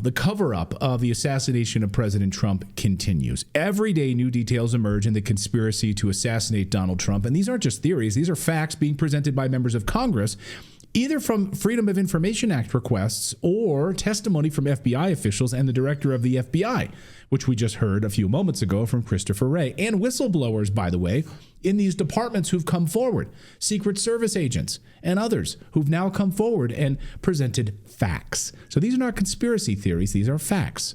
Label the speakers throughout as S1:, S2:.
S1: the cover-up of the assassination of President Trump continues. Every day, new details emerge in the conspiracy to assassinate Donald Trump. And these aren't just theories. These are facts being presented by members of Congress, either from Freedom of Information Act requests or testimony from FBI officials and the director of the FBI, which we just heard a few moments ago from Christopher Wray, and whistleblowers, by the way, in these departments who've come forward, Secret Service agents and others who've now come forward and presented facts. So these are not conspiracy theories, these are facts.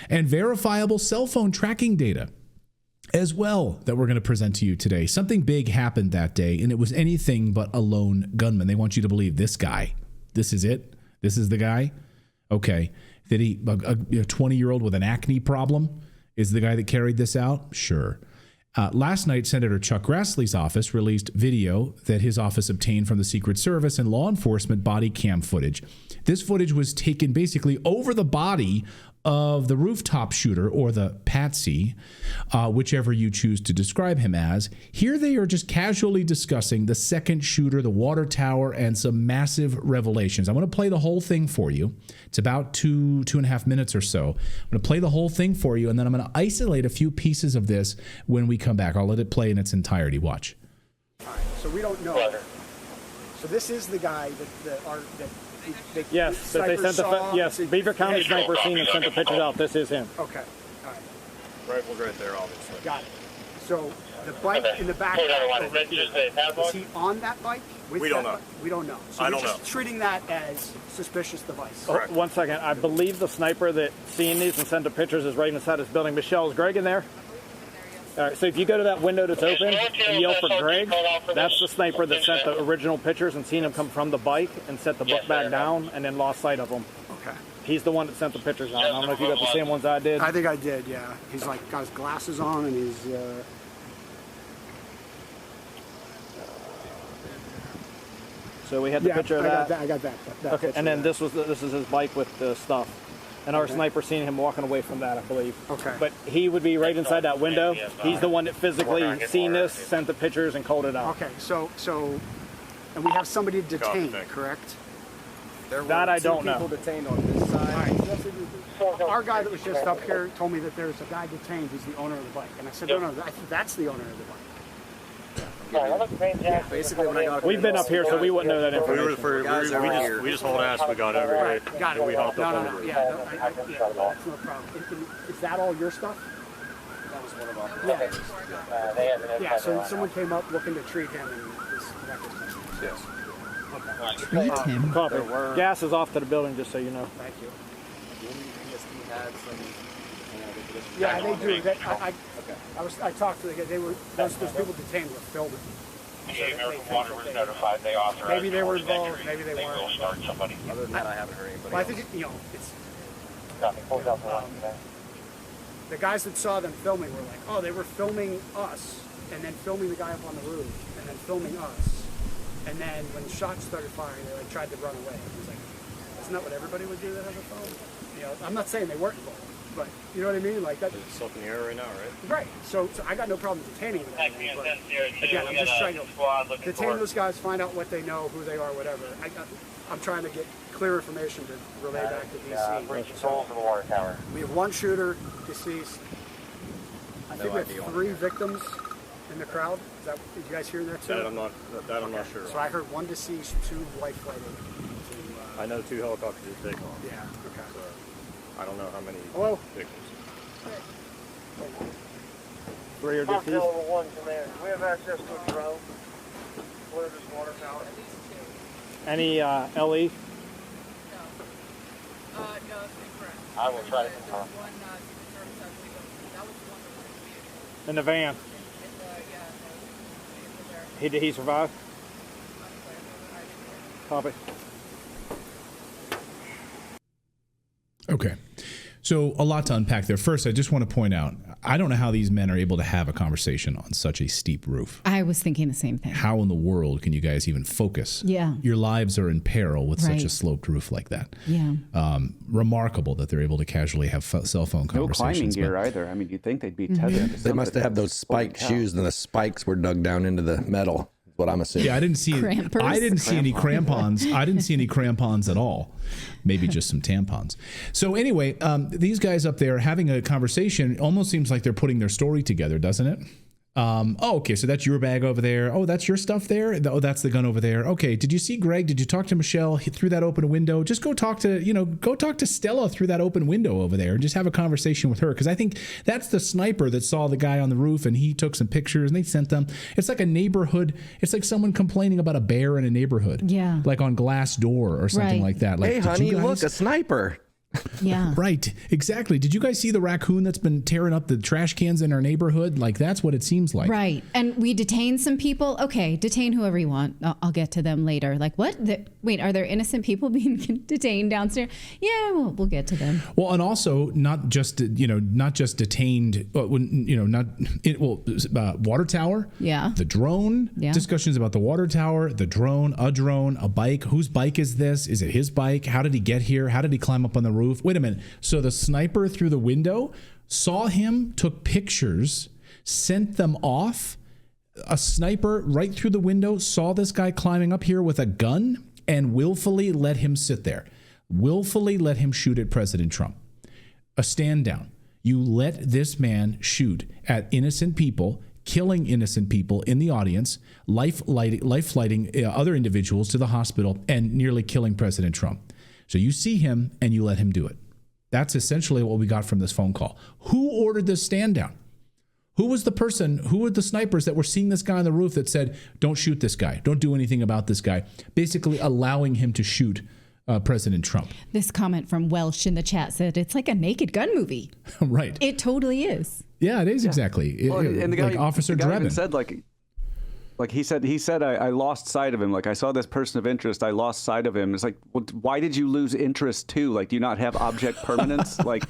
S1: And verifiable cell phone tracking data as well that we're going to present to you today. Something big happened that day, and it was anything but a lone gunman. They want you to believe this guy. This is it? This is the guy? Okay. Did he, a 20-year-old with an acne problem is the guy that carried this out? Sure. Last night, Senator Chuck Grassley's office released video that his office obtained from the Secret Service and law enforcement body cam footage. This footage was taken basically over the body of the rooftop shooter, or the patsy, whichever you choose to describe him as. Here they are just casually discussing the second shooter, the water tower, and some massive revelations. I'm going to play the whole thing for you. It's about two and a half minutes or so. I'm going to play the whole thing for you, and then I'm going to isolate a few pieces of this when we come back. I'll let it play in its entirety. Watch.
S2: All right, so we don't know. So this is the guy that
S3: yes, that they sent yes, Beaver County sniper scene and sent the pictures out. This is him.
S2: Okay, all right.
S4: Rifle's right there, obviously.
S2: Got it. So the bike in the back, is he on that bike?
S4: We don't know.
S2: We don't know. So we're just treating that as suspicious device.
S3: Oh, 1 second. I believe the sniper that seen these and sent the pictures is right inside this building. Michelle, is Greg in there? All right, so if you go to that window that's open and yell for Greg, that's the sniper that sent the original pictures and seen him come from the bike and set the book back down and then lost sight of him.
S2: Okay.
S3: He's the one that sent the pictures out. I don't know if you got the same ones I did.
S2: I think I did, yeah. He's like got his glasses on and he's...
S3: So we had the picture of that.
S2: I got that.
S3: Okay, and then this is his bike with the stuff. And our sniper seen him walking away from that, I believe.
S2: Okay.
S3: But he would be right inside that window. He's the one that physically seen this, sent the pictures, and called it out.
S2: Okay, so, and we have somebody detained, correct?
S3: That I don't know.
S2: People detained on this side. Right. Our guy that was just up here told me that there's a guy detained who's the owner of the bike. And I said, no, I think that's the owner of the bike.
S4: Yeah, basically, when I got
S3: we've been up here, so we wouldn't know that information.
S4: We just hauled ass. We got over here.
S2: Got it.
S4: We hopped up on
S2: the yeah, that's no problem. Is that all your stuff?
S4: That was one of our.
S2: Yeah. So someone came up looking to treat him, and this record.
S4: Yes.
S2: Okay.
S5: Treat him.
S3: Copy. Gas is off to the building, just so you know.
S2: Thank you.
S4: Had some.
S2: Yeah, they do. I talked to the guy. They were those people detained were filming.
S6: The American Water was notified. They authorized.
S2: Maybe they were involved. Maybe they weren't.
S6: Will start somebody.
S4: Other than that, I haven't heard anybody.
S2: Well, I think it's. The guys that saw them filming were like, oh, they were filming us, and then filming the guy up on the roof, and then filming us, and then when shots started firing, they tried to run away. It was like, isn't that what everybody would do that has a phone? I'm not saying they weren't involved. But you know what I mean? Like that.
S4: It's up in the air right now, right?
S2: Right. So I got no problem detaining them. But again, I'm just trying to detain those guys, find out what they know, who they are, whatever. I'm trying to get clear information to relay back to DC.
S6: Bring control to the water tower.
S2: We have one shooter deceased. I think we have 3 victims in the crowd. Is that? Did you guys hear that too?
S4: That I'm not sure.
S2: So I heard 1 deceased, 2 life flighted.
S4: I know 2 helicopters are taken off.
S2: Yeah. Okay.
S4: So I don't know how many victims.
S3: 3 are deceased.
S6: We have access to a drone. Clear this water tower.
S3: Any LE?
S7: No, it's incorrect.
S6: I will try to confirm.
S3: In the van. Did he survive? Copy.
S1: Okay. So a lot to unpack there. First, I just want to point out, I don't know how these men are able to have a conversation on such a steep roof.
S5: I was thinking the same thing.
S1: How in the world can you guys even focus?
S5: Yeah.
S1: Your lives are in peril with such a sloped roof like that.
S5: Yeah.
S1: Remarkable that they're able to casually have cell phone conversations.
S8: No climbing gear either. I mean, you'd think they'd be tethered to
S9: They must have those spiked shoes, and the spikes were dug down into the metal.
S5: What I'm assuming.
S1: Yeah, I didn't see
S7: Crampers?
S1: I didn't see any crampons. I didn't see any crampons at all. Maybe just some tampons. So anyway, these guys up there having a conversation almost seems like they're putting their story together, doesn't it? Okay, so that's your bag over there. Oh, that's your stuff there. Oh, that's the gun over there. Okay, did you see Greg? Did you talk to Michelle through that open window? Just go talk to Stella through that open window over there and just have a conversation with her. Because I think that's the sniper that saw the guy on the roof and he took some pictures and they sent them. It's like a neighborhood. It's like someone complaining about a bear in a neighborhood.
S7: Yeah.
S1: Like on Glassdoor or something like that. Like,
S5: hey, honey, look, a sniper.
S7: Yeah.
S1: Right. Exactly. Did you guys see the raccoon that's been tearing up the trash cans in our neighborhood? Like, that's what it seems like.
S7: Right. And we detain some people. Okay, detain whoever you want. I'll get to them later. Like, what? Wait, are there innocent people being detained downstairs? Yeah, we'll get to them.
S1: Well, and also not just detained, water tower.
S7: Yeah.
S1: The drone.
S7: Yeah.
S1: Discussions about the water tower, the drone, a bike. Whose bike is this? Is it his bike? How did he get here? How did he climb up on the roof? Wait a minute. So the sniper through the window saw him, took pictures, sent them off. A sniper right through the window saw this guy climbing up here with a gun and willfully let him sit there. Willfully let him shoot at President Trump. A stand down. You let this man shoot at innocent people, killing innocent people in the audience, life flighting other individuals to the hospital, and nearly killing President Trump. So you see him and you let him do it. That's essentially what we got from this phone call. Who ordered this stand down? Who was the snipers that were seeing this guy on the roof that said, don't shoot this guy, don't do anything about this guy, basically allowing him to shoot President Trump?
S7: This comment from Welsh in the chat said, it's like a Naked Gun movie.
S1: Right.
S7: It totally is.
S1: Yeah, it is exactly.
S8: Well, and the guy,
S1: like Officer
S8: the guy even
S1: Drebin
S8: said he said I lost sight of him. Like, I saw this person of interest, I lost sight of him. It's like, well, why did you lose interest too? Like, do you not have object permanence? like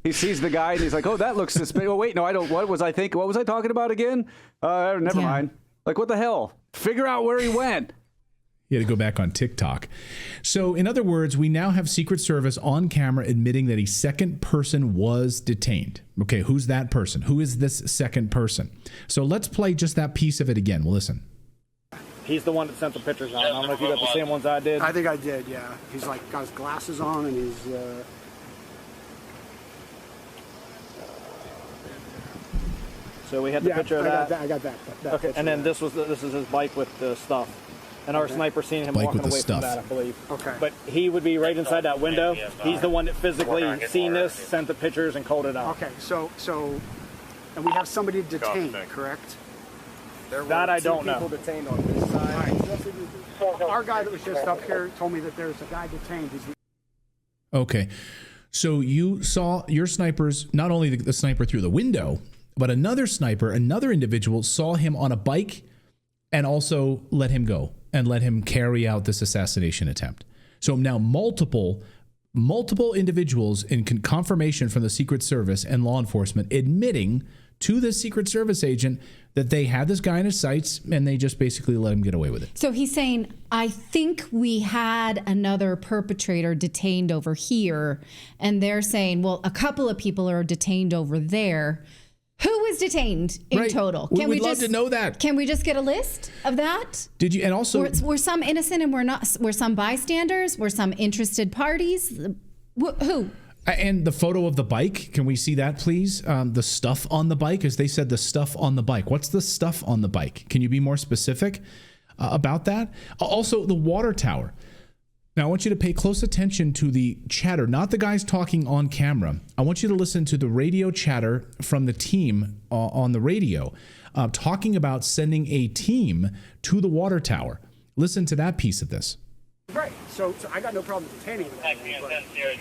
S8: he sees the guy and he's like, oh, that looks suspicious. Oh, wait, no, I don't. What was I talking about again? Never mind. Like, what the hell? Figure out where he went.
S1: He had to go back on TikTok. So, in other words, we now have Secret Service on camera admitting that a second person was detained. Okay, who's that person? Who is this second person? So let's play just that piece of it again. Well, listen.
S3: He's the one that sent the pictures out. I don't know if you got the same ones I did.
S2: I think I did, yeah. He's like got his glasses on and he's...
S3: So we had the picture of that.
S2: I got that.
S3: Okay, and then this is his bike with the stuff. And our sniper seen him
S1: Bike
S3: walking
S1: with the
S3: away
S1: stuff.
S3: from that, I believe.
S2: Okay.
S3: But he would be right inside that window. He's the one that physically seen this, sent the pictures, and called it out.
S2: Okay, so, and we have somebody detained, correct?
S3: That I don't know.
S6: People detained on this side.
S2: Our guy that was just up here told me that there's a guy detained.
S1: Okay. So you saw your snipers, not only the sniper through the window, but another individual saw him on a bike and also let him go and let him carry out this assassination attempt. So now multiple individuals in confirmation from the Secret Service and law enforcement admitting to the Secret Service agent that they had this guy in his sights and they just basically let him get away with it.
S7: So he's saying, I think we had another perpetrator detained over here. And they're saying, well, a couple of people are detained over there. Who was detained in total?
S1: We'd love to know that.
S7: Can we just get a list of that?
S1: Did you? And also,
S7: were some innocent and were some bystanders? Were some interested parties? Who?
S1: And the photo of the bike, can we see that, please? The stuff on the bike, as they said, the stuff on the bike. What's the stuff on the bike? Can you be more specific about that? Also, the water tower. Now, I want you to pay close attention to the chatter, not the guys talking on camera. I want you to listen to the radio chatter from the team on the radio, talking about sending a team to the water tower. Listen to that piece of this.
S2: Right. So I got no problem detaining them. But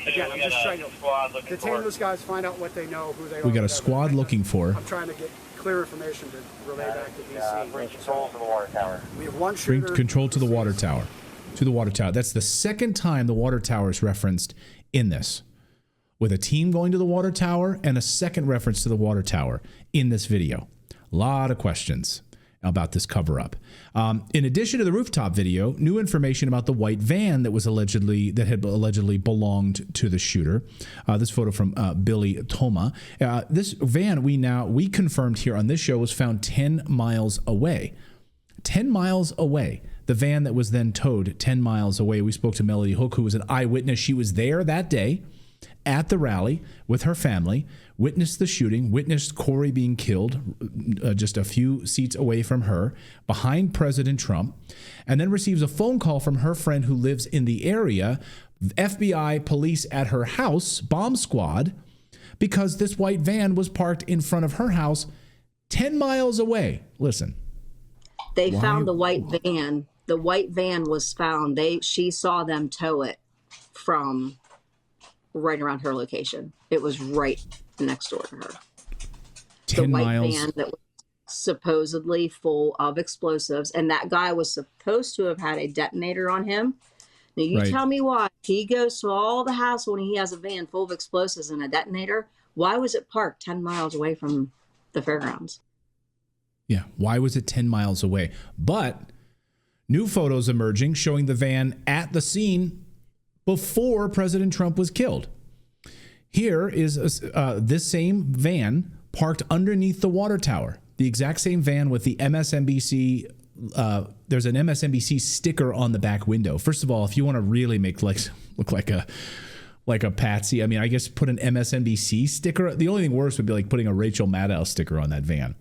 S2: again, I'm just trying to detain those guys, find out what they know, who they are.
S1: We got a squad looking for.
S2: I'm trying to get clear information to relay back to DC.
S4: Bring control to the water tower.
S2: We have one shooter.
S1: Bring control to the water tower. To the water tower. That's the second time the water tower is referenced in this, with a team going to the water tower and a second reference to the water tower in this video. A lot of questions about this cover-up. In addition to the rooftop video, new information about the white van that had allegedly belonged to the shooter. This photo from Billy Toma. This van we confirmed here on this show was found 10 miles away. 10 miles away. The van that was then towed 10 miles away. We spoke to Melody Hook, who was an eyewitness. She was there that day at the rally with her family, witnessed the shooting, witnessed Corey being killed just a few seats away from her, behind President Trump, and then receives a phone call from her friend who lives in the area, FBI police at her house, bomb squad, because this white van was parked in front of her house 10 miles away. Listen.
S9: They found the white van. The white van was found. She saw them tow it from right around her location. It was right next door to her.
S1: 10
S9: the white
S1: miles.
S9: van that was supposedly full of explosives, and that guy was supposed to have had a detonator on him. Now you tell me why he goes to all the hassle when he has a van full of explosives and a detonator. Why was it parked 10 miles away from the fairgrounds?
S1: Yeah, why was it 10 miles away? But new photos emerging showing the van at the scene before President Trump was killed. Here is this same van parked underneath the water tower. The exact same van with the MSNBC. There's an MSNBC sticker on the back window. First of all, if you want to really make look like a patsy, I mean, I guess put an MSNBC sticker. The only thing worse would be like putting a Rachel Maddow sticker on that van.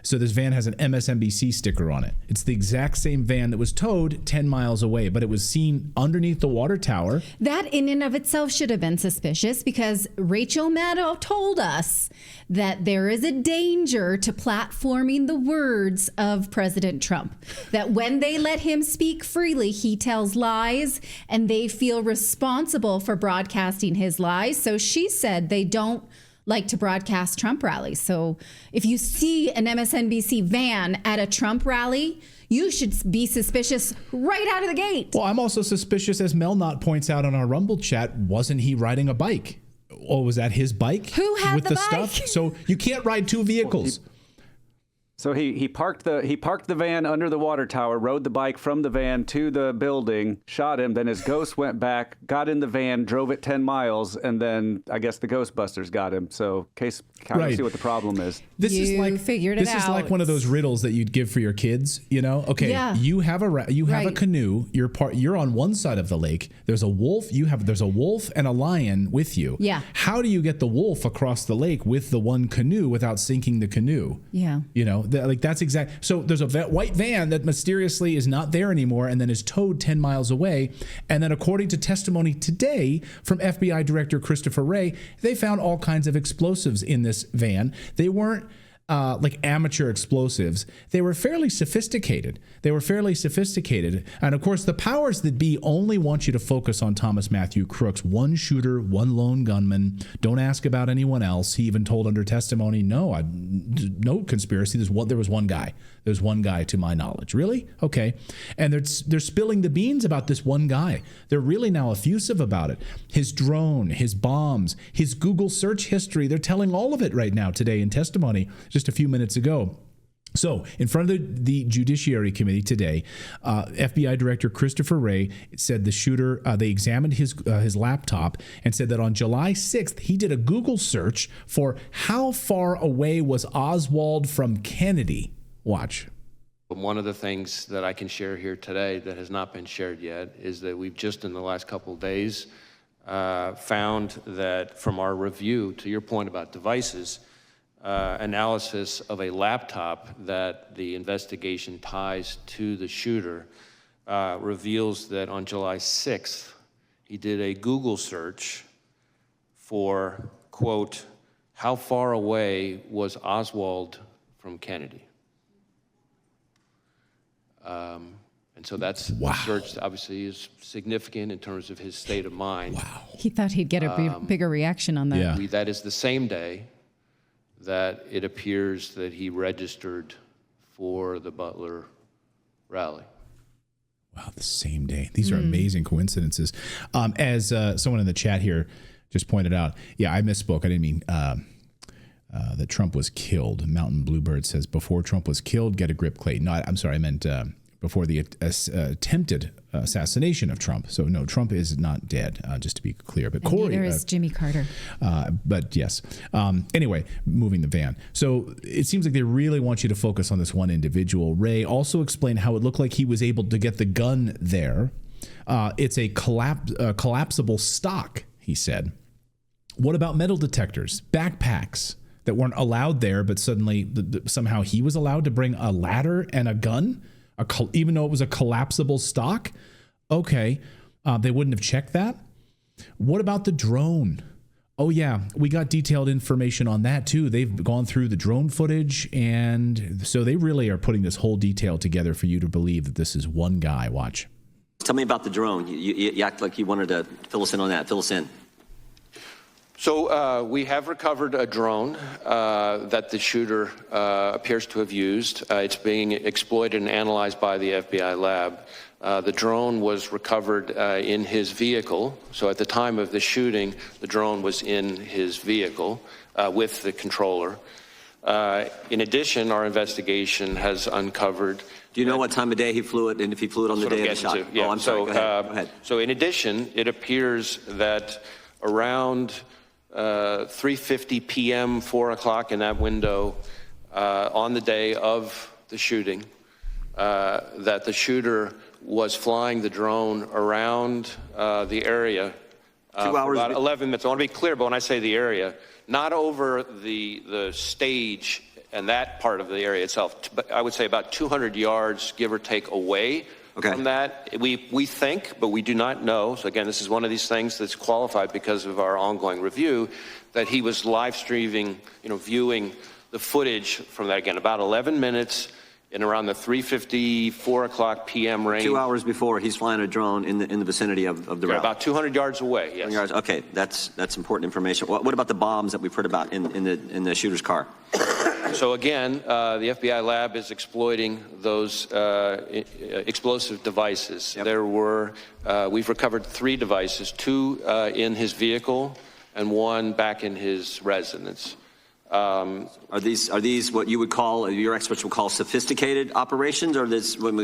S1: So this van has an MSNBC sticker on it. It's the exact same van that was towed 10 miles away, but it was seen underneath the water tower.
S7: That in and of itself should have been suspicious, because Rachel Maddow told us that there is a danger to platforming the words of President Trump. That when they let him speak freely, he tells lies, and they feel responsible for broadcasting his lies. So she said they don't like to broadcast Trump rallies. So if you see an MSNBC van at a Trump rally, you should be suspicious right out of the gate.
S1: Well, I'm also suspicious, as Mel Knott points out on our Rumble chat, wasn't he riding a bike? Oh, was that his bike?
S7: Who had
S1: with
S7: the
S1: stuff?
S7: bike?
S1: So you can't ride two vehicles.
S8: So he parked the van under the water tower, rode the bike from the van to the building, shot him. Then his ghost went back, got in the van, drove it 10 miles, and then I guess the Ghostbusters got him. So case kind of see what the problem is.
S1: This is like one of those riddles that you'd give for your kids. You know, okay, you have a canoe. You're on one side of the lake. There's a wolf. There's a wolf and a lion with you.
S7: Yeah.
S1: How do you get the wolf across the lake with the one canoe without sinking the canoe?
S7: Yeah.
S1: You know. That's exact. So there's a white van that mysteriously is not there anymore and then is towed 10 miles away. And then according to testimony today from FBI Director Christopher Wray, they found all kinds of explosives in this van. They weren't like amateur explosives. They were fairly sophisticated. And of course, the powers that be only want you to focus on Thomas Matthew Crooks, one shooter, one lone gunman. Don't ask about anyone else. He even told under testimony, no conspiracy. There was one guy. There's one guy to my knowledge. Really? Okay. And they're spilling the beans about this one guy. They're really now effusive about it. His drone, his bombs, his Google search history. They're telling all of it right now today in testimony just a few minutes ago. So in front of the Judiciary Committee today, FBI Director Christopher Wray said the shooter, they examined his laptop and said that on July 6th, he did a Google search for how far away was Oswald from Kennedy. Watch.
S10: One of the things that I can share here today that has not been shared yet is that we've just in the last couple of days found that from our review, to your point about devices, analysis of a laptop that the investigation ties to the shooter reveals that on July 6th, he did a Google search for, quote, how far away was Oswald from Kennedy? And so that's search obviously is significant in terms of his state of mind.
S1: Wow.
S7: He thought he'd get a bigger reaction on that.
S1: Yeah.
S10: That is the same day that it appears that he registered for the Butler rally.
S1: Wow, the same day. These are amazing coincidences. As someone in the chat here just pointed out, I misspoke. I didn't mean that Trump was killed. Mountain Bluebird says, before Trump was killed, get a grip, Clayton. No, I'm sorry. I meant before the attempted assassination of Trump. So no, Trump is not dead, just to be clear. But Corey,
S7: neither is Jimmy Carter.
S1: But yes. Anyway, moving the van. So it seems like they really want you to focus on this one individual. Wray also explained how it looked like he was able to get the gun there. It's a collapsible stock, he said. What about metal detectors, backpacks that weren't allowed there, but suddenly somehow he was allowed to bring a ladder and a gun, even though it was a collapsible stock? Okay, they wouldn't have checked that. What about the drone? Oh yeah, we got detailed information on that too. They've gone through the drone footage, and so they really are putting this whole detail together for you to believe that this is one guy. Watch.
S11: Tell me about the drone. You act like you wanted to fill us in on that. Fill us in.
S10: So we have recovered a drone that the shooter appears to have used. It's being exploited and analyzed by the FBI lab. The drone was recovered in his vehicle. So at the time of the shooting, the drone was in his vehicle with the controller. In addition, our investigation has uncovered.
S11: Do you know what time of day he flew it, and if he flew it on the day of the shot?
S10: Yeah.
S11: Oh, I'm sorry. Go ahead.
S10: So in addition, it appears that around 3:50 p.m., 4 o'clock in that window on the day of the shooting, that the shooter was flying the drone around the area
S11: 2 hours.
S10: About 11 minutes. I want to be clear, but when I say the area, not over the stage and that part of the area itself, but I would say about 200 yards, give or take, away from that. We think, but we do not know. So again, this is one of these things that's qualified because of our ongoing review, that he was live streaming, viewing the footage from that, again, about 11 minutes in around the 3:50, 4 o'clock p.m. range.
S11: 2 hours before, he's flying a drone in the vicinity of the route.
S10: About 200 yards away, yes.
S11: Yards. Okay, that's important information. What about the bombs that we've heard about in the shooter's car?
S10: So again, the FBI lab is exploiting those explosive devices. Yep. We've recovered 3 devices, 2 in his vehicle and 1 back in his residence.
S11: Are these what you would call, your experts would call, sophisticated operations, or this? I don't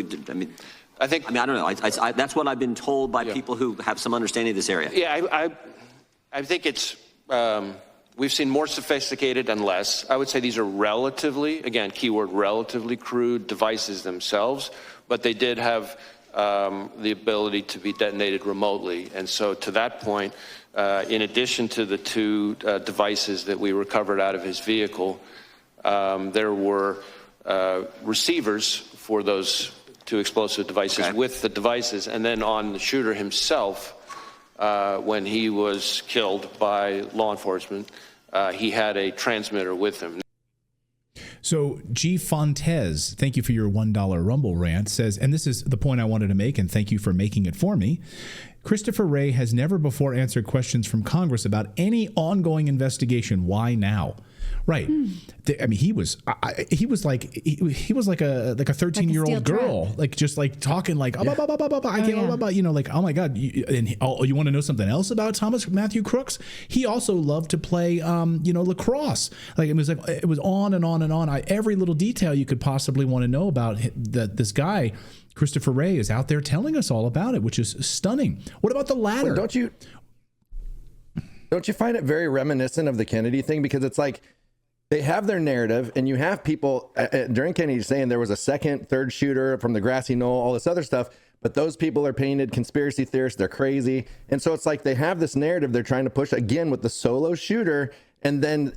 S11: know. That's what I've been told by people who have some understanding of this area.
S10: Yeah, I think it's. We've seen more sophisticated and less. I would say these are relatively, again, keyword relatively crude devices themselves, but they did have the ability to be detonated remotely. And so to that point, in addition to the 2 devices that we recovered out of his vehicle, there were receivers for those 2 explosive devices with the devices. And then on the shooter himself, when he was killed by law enforcement, he had a transmitter with him.
S1: So G. Fontes, thank you for your $1 Rumble rant, says, and this is the point I wanted to make, and thank you for making it for me. Christopher Wray has never before answered questions from Congress about any ongoing investigation. Why now? Right. He was like a 13-year-old girl, talking like, like, oh my God. You want to know something else about Thomas Matthew Crooks? He also loved to play, lacrosse. It was on and on and on. Every little detail you could possibly want to know about this guy, Christopher Wray, is out there telling us all about it, which is stunning. What about the ladder?
S5: Don't you find it very reminiscent of the Kennedy thing? Because it's like, they have their narrative, and you have people during Kennedy saying there was a second, third shooter from the grassy knoll, all this other stuff, but those people are painted conspiracy theorists. They're crazy. And so it's like they have this narrative they're trying to push again with the solo shooter. And then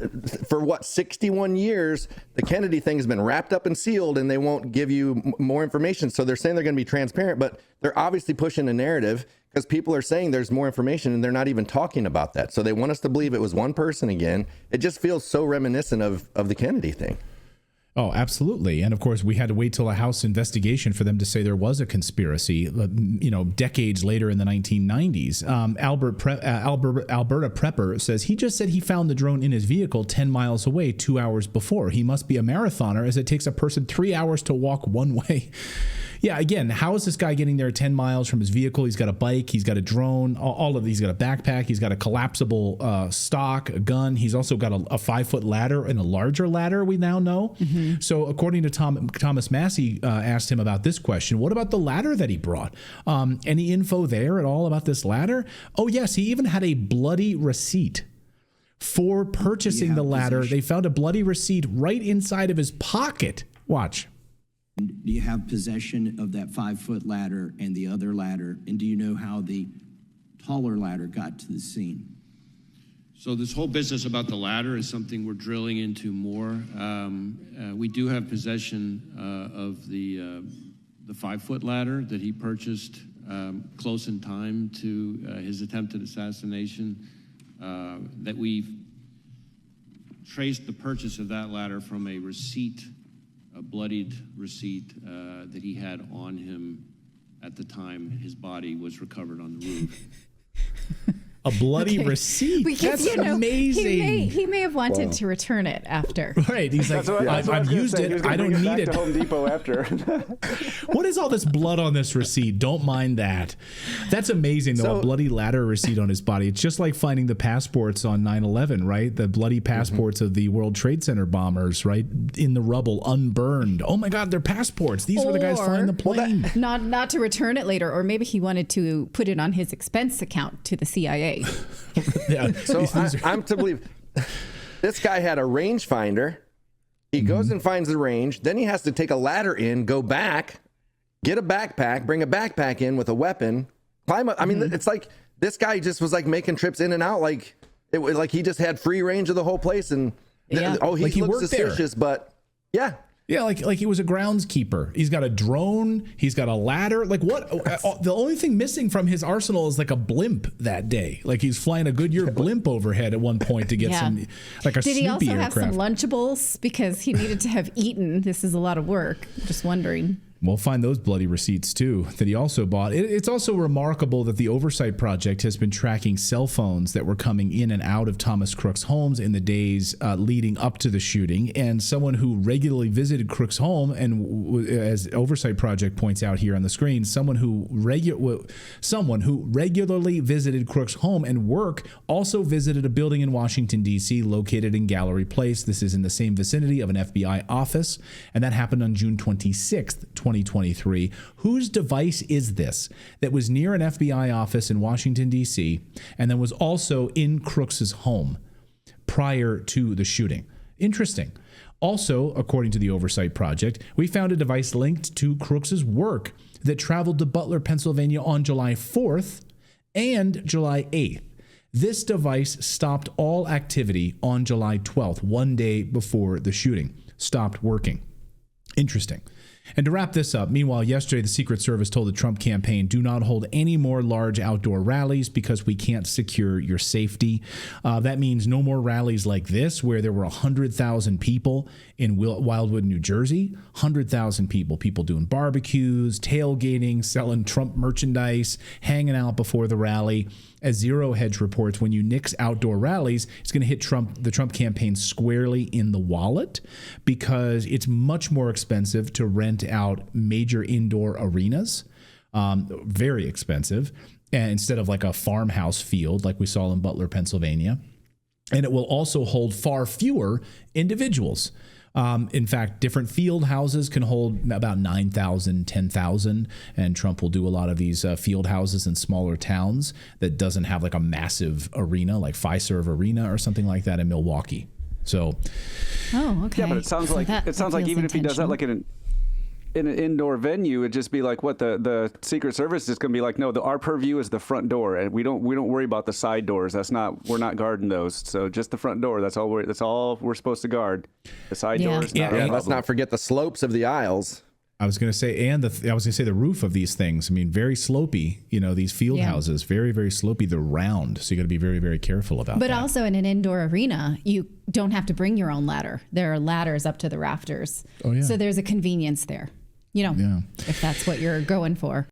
S5: for 61 years, the Kennedy thing has been wrapped up and sealed, and they won't give you more information. So they're saying they're going to be transparent, but they're obviously pushing a narrative because people are saying there's more information, and they're not even talking about that. So they want us to believe it was one person again. It just feels so reminiscent of the Kennedy thing.
S1: Oh, absolutely. And of course, we had to wait till a House investigation for them to say there was a conspiracy, decades later in the 1990s. Alberta Prepper says he just said he found the drone in his vehicle 10 miles away 2 hours before. He must be a marathoner, as it takes a person 3 hours to walk one way. Yeah, again, how is this guy getting there 10 miles from his vehicle? He's got a bike, he's got a drone, all of these. He's got a backpack, he's got a collapsible stock, a gun. He's also got a 5-foot ladder and a larger ladder, we now know. Mm-hmm. So according to Thomas Massey, asked him about this question. What about the ladder that he brought? Any info there at all about this ladder? Oh, yes, he even had a bloody receipt for purchasing the ladder. They found a bloody receipt right inside of his pocket. Watch.
S12: Do you have possession of that 5-foot ladder and the other ladder? And do you know how the taller ladder got to the scene?
S10: So this whole business about the ladder is something we're drilling into more. We do have possession of the 5-foot ladder that he purchased close in time to his attempted assassination. That we've traced the purchase of that ladder from a receipt, a bloodied receipt that he had on him at the time his body was recovered on the roof.
S1: A bloody receipt.
S7: Because,
S1: That's amazing.
S7: He may have wanted to return it after.
S1: Right. He's like, I've used it. I don't need it.
S8: To Home Depot after.
S1: What is all this blood on this receipt? Don't mind that. That's amazing, though. A bloody ladder receipt on his body. It's just like finding the passports on 9/11, right? The bloody passports of the World Trade Center bombers, right? In the rubble, unburned. Oh my God, they're passports. These were the guys flying the plane.
S7: Not to return it later, or maybe he wanted to put it on his expense account to the CIA.
S1: Yeah.
S5: So I'm to believe this guy had a rangefinder. He goes and finds the range. Then he has to take a ladder in, go back, get a backpack, bring a backpack in with a weapon, climb up. I mean, it's like this guy just was like making trips in and out. Like it was like he just had free range of the whole place. And he
S1: like he
S5: looks
S1: worked
S5: suspicious,
S1: there.
S5: But yeah.
S1: Yeah, like he was a groundskeeper. He's got a drone. He's got a ladder. Like what? The only thing missing from his arsenal is like a blimp that day. Like he's flying a Goodyear blimp overhead at one point to get some, like a Snoopy aircraft.
S7: Did he also have some Lunchables because he needed to have eaten? This is a lot of work. Just wondering.
S1: We'll find those bloody receipts, too, that he also bought. It's also remarkable that the Oversight Project has been tracking cell phones that were coming in and out of Thomas Crook's homes in the days leading up to the shooting. And someone who regularly visited Crook's home, and as Oversight Project points out here on the screen, someone who regularly visited Crook's home and work also visited a building in Washington, D.C., located in Gallery Place. This is in the same vicinity of an FBI office, and that happened on June 26th, 2023. Whose device is this that was near an FBI office in Washington, D.C., and then was also in Crooks's home prior to the shooting? Interesting. Also, according to the Oversight Project, we found a device linked to Crooks's work that traveled to Butler, Pennsylvania on July 4th and July 8th. This device stopped all activity on July 12th, one day before the shooting. Stopped working. Interesting. And to wrap this up, meanwhile, yesterday, the Secret Service told the Trump campaign, do not hold any more large outdoor rallies because we can't secure your safety. That means no more rallies like this, where there were 100,000 people in Wildwood, New Jersey. 100,000 people doing barbecues, tailgating, selling Trump merchandise, hanging out before the rally. As Zero Hedge reports, when you nix outdoor rallies, it's going to hit the Trump campaign squarely in the wallet, because it's much more expensive to rent out major indoor arenas, very expensive, and instead of like a farmhouse field like we saw in Butler, Pennsylvania. And it will also hold far fewer individuals. In fact, different field houses can hold about 9,000, 10,000, and Trump will do a lot of these field houses in smaller towns that doesn't have like a massive arena like Fiserv Arena or something like that in Milwaukee. So,
S7: okay.
S8: Yeah, but it sounds like even if he does that like in an indoor venue, it'd just be like what the Secret Service is going to be like. No, our purview is the front door, and we don't worry about the side doors. We're not guarding those. So just the front door. That's all we're supposed to guard. The side doors.
S5: Let's not forget the slopes of the aisles.
S1: I was going to say, the roof of these things. I mean, very slopey. These field houses, very, very slopey. They're round, so you got to be very, very careful about that.
S7: But also in an indoor arena, you don't have to bring your own ladder. There are ladders up to the rafters. Oh yeah. So there's a convenience there. If that's what you're going for.